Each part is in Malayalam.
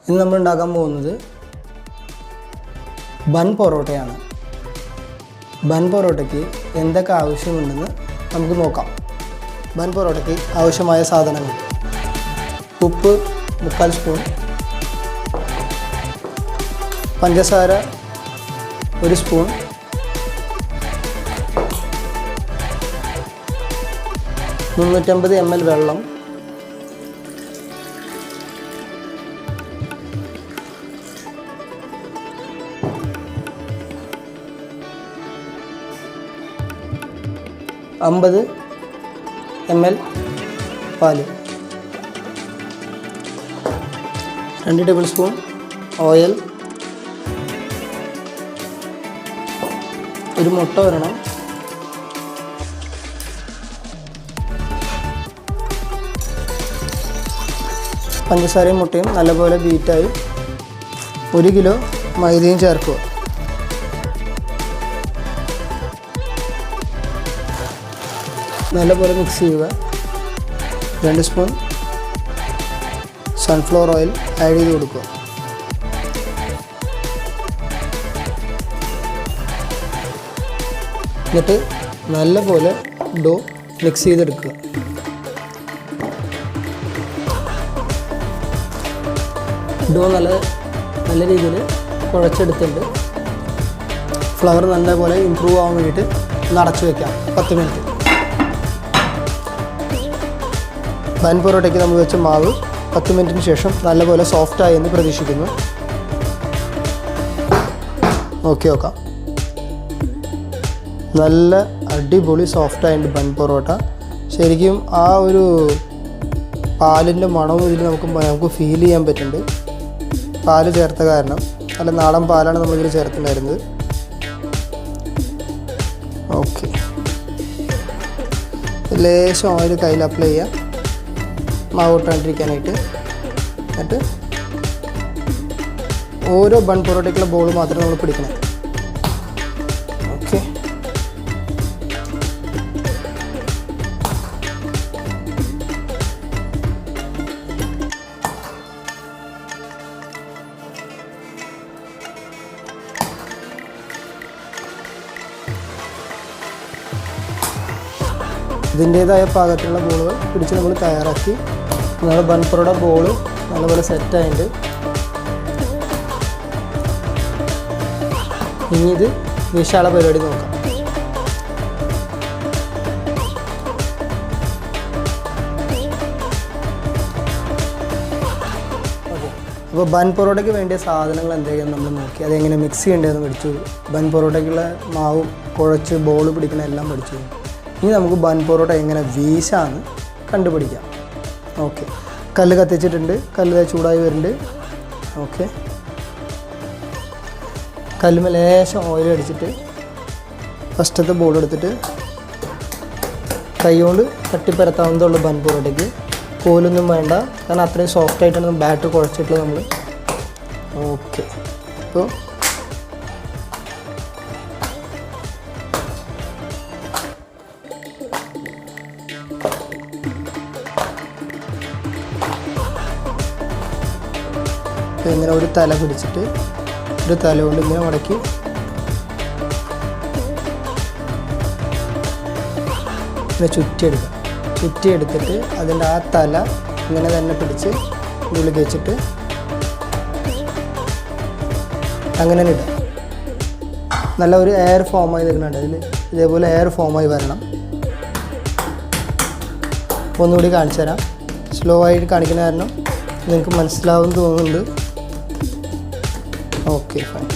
ഇന്ന് നമ്മൾ ഉണ്ടാക്കാൻ പോകുന്നത് ബൺ പൊറോട്ടയാണ്. ബൺ പൊറോട്ടയ്ക്ക് എന്തൊക്കെ ആവശ്യമുണ്ടെന്ന് നമുക്ക് നോക്കാം. ബൺ പൊറോട്ടയ്ക്ക് ആവശ്യമായ സാധനങ്ങൾ: ഉപ്പ് 3/4 സ്പൂൺ, പഞ്ചസാര 1 സ്പൂൺ, ml വെള്ളം, ml പാല്, 2 ടേബിൾ സ്പൂൺ ഓയിൽ, ഒരു മുട്ട ഒരെണ്ണം, പഞ്ചസാരയും മുട്ടയും നല്ലപോലെ ബീറ്റായി 1 കിലോ മൈദയും ചേർക്കുക. നല്ലപോലെ മിക്സ് ചെയ്യുക. 2 സ്പൂൺ സൺഫ്ലവർ ഓയിൽ ആഡ് ചെയ്ത് കൊടുക്കുക. എന്നിട്ട് നല്ലപോലെ ഡോ മിക്സ് ചെയ്തെടുക്കുക. ഡോ നല്ല രീതിയിൽ കുഴച്ചെടുത്തിട്ട് ഫ്ലവർ നല്ലപോലെ ഇമ്പ്രൂവ് ആവാൻ വേണ്ടിയിട്ട് ഒന്ന് അടച്ചു വയ്ക്കാം 10 മിനിറ്റ്. ബൺ പൊറോട്ടയ്ക്ക് നമ്മൾ വെച്ച മാവ് 10 മിനിറ്റിന് ശേഷം നല്ലപോലെ സോഫ്റ്റായി എന്ന് പ്രതീക്ഷിക്കുന്നു. നോക്കാം. നല്ല അടിപൊളി സോഫ്റ്റായിട്ട് ബൺ പൊറോട്ട. ശരിക്കും ആ ഒരു പാലിൻ്റെ മണവും ഇതിൽ നമുക്ക് ഫീൽ ചെയ്യാൻ പറ്റുന്നുണ്ട്. പാല് ചേർത്ത കാരണം നല്ല നാടൻ പാലാണ് നമ്മളിതിൽ ചേർത്തിട്ടുണ്ടായിരുന്നത്. ഓക്കെ, ലേശം ഓയിൽ കയ്യിൽ അപ്ലൈ ചെയ്യാം മാവ് ഒട്ടാണ്ടിരിക്കാനായിട്ട്. എന്നിട്ട് ഓരോ ബൺ പൊറോട്ടയ്ക്കുള്ള ബോൾ മാത്രമേ നമ്മൾ പിടിക്കണം. ഓക്കെ, ഇതിൻ്റേതായ പാകത്തിലുള്ള ബോളുകൾ പിടിച്ച് നമ്മൾ തയ്യാറാക്കി. നമ്മുടെ ബൺ പൊറോട്ട ബോൾ നല്ലപോലെ സെറ്റായിട്ട് ഇനി ഇത് വിശാല പരിപാടി നോക്കാം. അപ്പോൾ ബൺ പൊറോട്ടയ്ക്ക് വേണ്ടിയ സാധനങ്ങൾ എന്തൊക്കെയാണെന്ന് നമ്മൾ നോക്കി. അതെങ്ങനെ മിക്സ് ചെയ്യേണ്ടതെന്ന് പഠിച്ചു. ബൺ പൊറോട്ടയ്ക്കുള്ള മാവ് കുഴച്ച് ബോൾ പിടിക്കുന്ന എല്ലാം പഠിച്ചു. ഇനി നമുക്ക് ബൺ പൊറോട്ട എങ്ങനെ വീശാന്ന് കണ്ടുപിടിക്കാം. ഓക്കെ, കല്ല് കത്തിച്ചിട്ടുണ്ട്. കല്ല് ചൂടായി വരുന്നുണ്ട്. ഓക്കെ, കല്ലുമ്മേൽ ലേശം ഓയിൽ അടിച്ചിട്ട് ഫസ്റ്റത്തെ ബോൾ എടുത്തിട്ട് കൈ കൊണ്ട് തട്ടിപ്പരത്താവുന്നതുള്ള ബൺ പൊറോട്ടയ്ക്ക്. കോലൊന്നും വേണ്ട, കാരണം അത്രയും സോഫ്റ്റായിട്ടാണ് ബാറ്റർ കുഴച്ചിട്ടുള്ളത് നമ്മൾ. ഓക്കെ, അപ്പോൾ ഇങ്ങനെ ഒരു തല പിടിച്ചിട്ട് ഒരു തല കൊണ്ട് ഇങ്ങനെ മടക്കി ഇങ്ങനെ ചുറ്റിയെടുത്തിട്ട് അതിൻ്റെ ആ തല ഇങ്ങനെ തന്നെ പിടിച്ച് ഉള്ളിൽ വെച്ചിട്ട് അങ്ങനെ ഇടുക. നല്ല ഒരു എയർ ഫോമായി വരുന്നുണ്ട് അതിൽ. ഇതേപോലെ എയർ ഫോമായി വരണം. ഒന്നുകൂടി കാണിച്ചു തരാം. സ്ലോ ആയിട്ട് കാണിക്കുന്ന കാരണം നിങ്ങൾക്ക് മനസ്സിലാവുമെന്ന് തോന്നുന്നുണ്ട്. Okay, fine.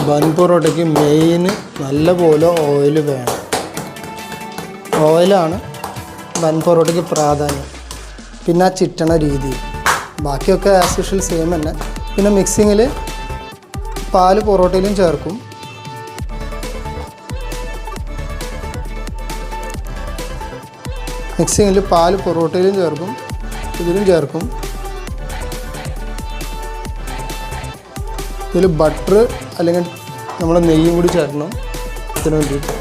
ബൺ പൊറോട്ടയ്ക്ക് മെയിൻ നല്ലപോലെ ഓയിൽ വേണം. ഓയിലാണ് ബൺ പൊറോട്ടയ്ക്ക് പ്രാധാന്യം. പിന്നെ ആ ചിട്ടണ രീതി, ബാക്കിയൊക്കെ ആസ് യൂഷ്വൽ സെയിം തന്നെ. പിന്നെ മിക്സിങ്ങിൽ പാല് പൊറോട്ടയിലും ചേർക്കും. മിക്സിങ്ങിൽ പാല് പൊറോട്ടയിലും ചേർക്കും, ഇതിലും ചേർക്കും. ഇതിൽ ബട്ടർ അല്ലെങ്കിൽ നമ്മൾ നെയ്യും കൂടി ചേർക്കണം ഇതിന് വേണ്ടിയിട്ട്.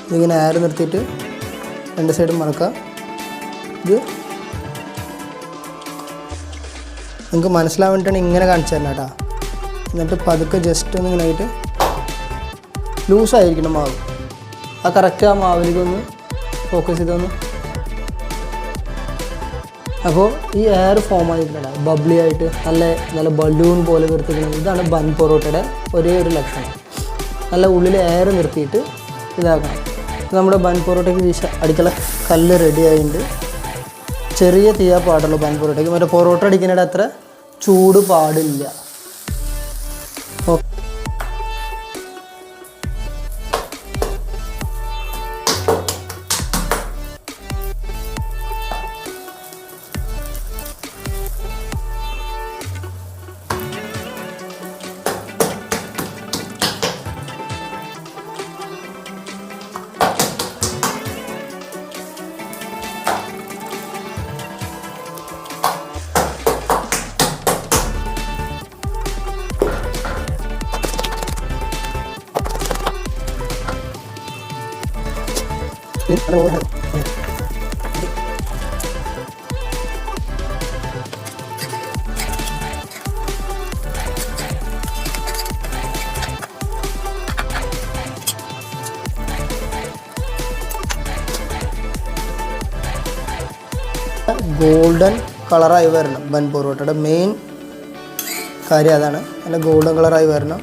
ഇതിങ്ങനെ എയർ നിർത്തിയിട്ട് രണ്ട് സൈഡും മടക്കാം. ഇത് നിങ്ങൾക്ക് മനസ്സിലാൻ വേണ്ടിയിട്ടാണ് ഇങ്ങനെ കാണിച്ചു തരണം കേട്ടോ. എന്നിട്ട് പതുക്കെ ജസ്റ്റ് ഒന്ന് ഇങ്ങനെ ആയിട്ട് ലൂസായിരിക്കണം മാവ്. ആ കറക്റ്റ് ആ മാവിലേക്കൊന്ന് ഫോക്കസ് ചെയ്തൊന്ന്. അപ്പോൾ ഈ എയർ ഫോം ആയിരിക്കണം, ബബ്ലി ആയിട്ട് നല്ല ബലൂൺ പോലെ നിർത്തിക്കണം. ഇതാണ് ബൺ പൊറോട്ടയുടെ ഒരേ ഒരു ലക്ഷണം. നല്ല ഉള്ളിൽ എയർ നിർത്തിയിട്ട് ഇതാക്കണം. നമ്മുടെ ബൺ പൊറോട്ടയ്ക്ക് അടിക്കുള്ള കല്ല് റെഡി ആയിട്ടുണ്ട്. ചെറിയ തീയാ പാടുള്ളൂ ബൺ പൊറോട്ടയ്ക്ക്. മറ്റേ പൊറോട്ട അടിക്കുന്നതിൻ്റെ അത്ര ചൂട് പാടില്ല. ഗോൾഡൻ കളറായി വരണം. ബൺ പൊറോട്ടയുടെ മെയിൻ കാര്യം അതാണ്. നല്ല ഗോൾഡൻ കളറായി വരണം.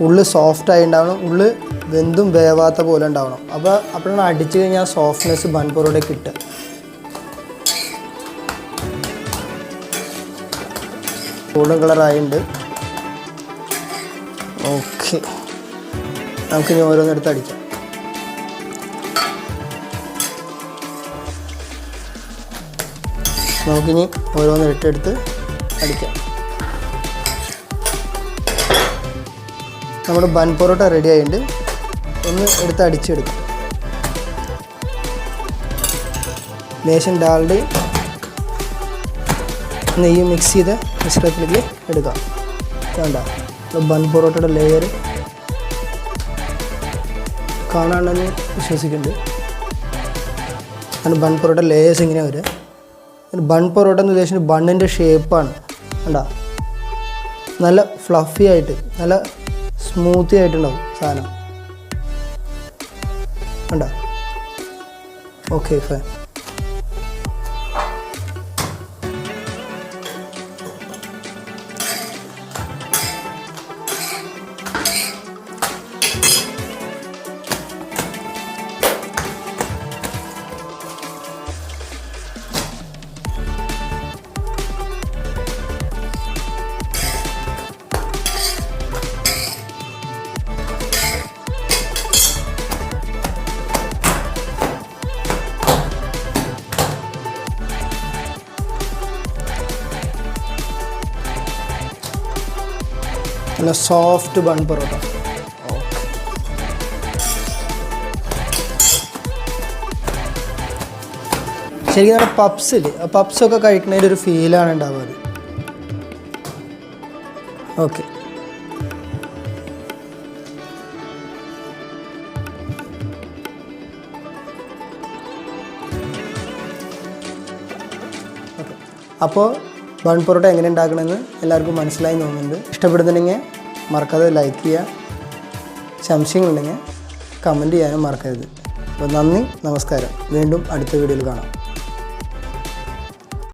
ഉള്ളിൽ സോഫ്റ്റായി ഉണ്ടാവണം, ഉള്ളിൽ വെന്തും വേവാത്ത പോലെ ഉണ്ടാവണം. അപ്പോഴാണ് അടിച്ചു കഴിഞ്ഞാൽ സോഫ്റ്റ്നെസ് ബൺ പൊറോട്ട കിട്ടുക. ഗോൾഡൻ കളറായിട്ടുണ്ട്. ഓക്കെ, നമുക്കിനി ഓരോന്നെടുത്ത് അടിക്കാം. നമുക്കിനി ഓരോന്നിട്ടെടുത്ത് അടിക്കാം. നമ്മുടെ ബൺ പൊറോട്ട റെഡി ആയിട്ടുണ്ട്. ഒന്ന് എടുത്ത് അടിച്ചെടുക്കാം. ലേശം ഡാൽഡയും നെയ്യും മിക്സ് ചെയ്ത് മിശ്രിതത്തിലേക്ക് എടുക്കാം. വേണ്ട, ബൺ പൊറോട്ടയുടെ ലെയർ കാണാണെന്ന് വിശ്വസിക്കുന്നുണ്ട്. അങ്ങനെ ബൺ പൊറോട്ട ലേയേഴ്സ് ഇങ്ങനെ വരിക. ബൺ പൊറോട്ട എന്ന് ഉദ്ദേശിച്ചത് ബണ്ണിൻ്റെ ഷേപ്പാണ്. കണ്ടോ, നല്ല ഫ്ലഫി ആയിട്ട് നല്ല സ്മൂത്തി ആയിട്ടുണ്ടാവും സാധനം. കണ്ടോ? Okay, fine. നല്ല സോഫ്റ്റ് ബൺ പൊറോട്ട. ശരിക്കും നമ്മുടെ പപ്സില്ലേ, ആ പപ്സൊക്കെ കഴിക്കുന്നതിൻ്റെ ഒരു ഫീലാണ് ഉണ്ടാവുക. ഓക്കെ, അപ്പോൾ ബൺ പൊറോട്ട എങ്ങനെ ഉണ്ടാക്കണമെന്ന് എല്ലാവർക്കും മനസ്സിലായി തോന്നുന്നുണ്ട്. ഇഷ്ടപ്പെടുന്നുണ്ടെങ്കിൽ മറക്കാതെ ലൈക്ക് ചെയ്യുക. സംശയങ്ങളുണ്ടെങ്കിൽ കമൻറ്റ് ചെയ്യാനും മറക്കരുത്. അപ്പോൾ നന്ദി, നമസ്കാരം. വീണ്ടും അടുത്ത വീഡിയോയിൽ കാണാം.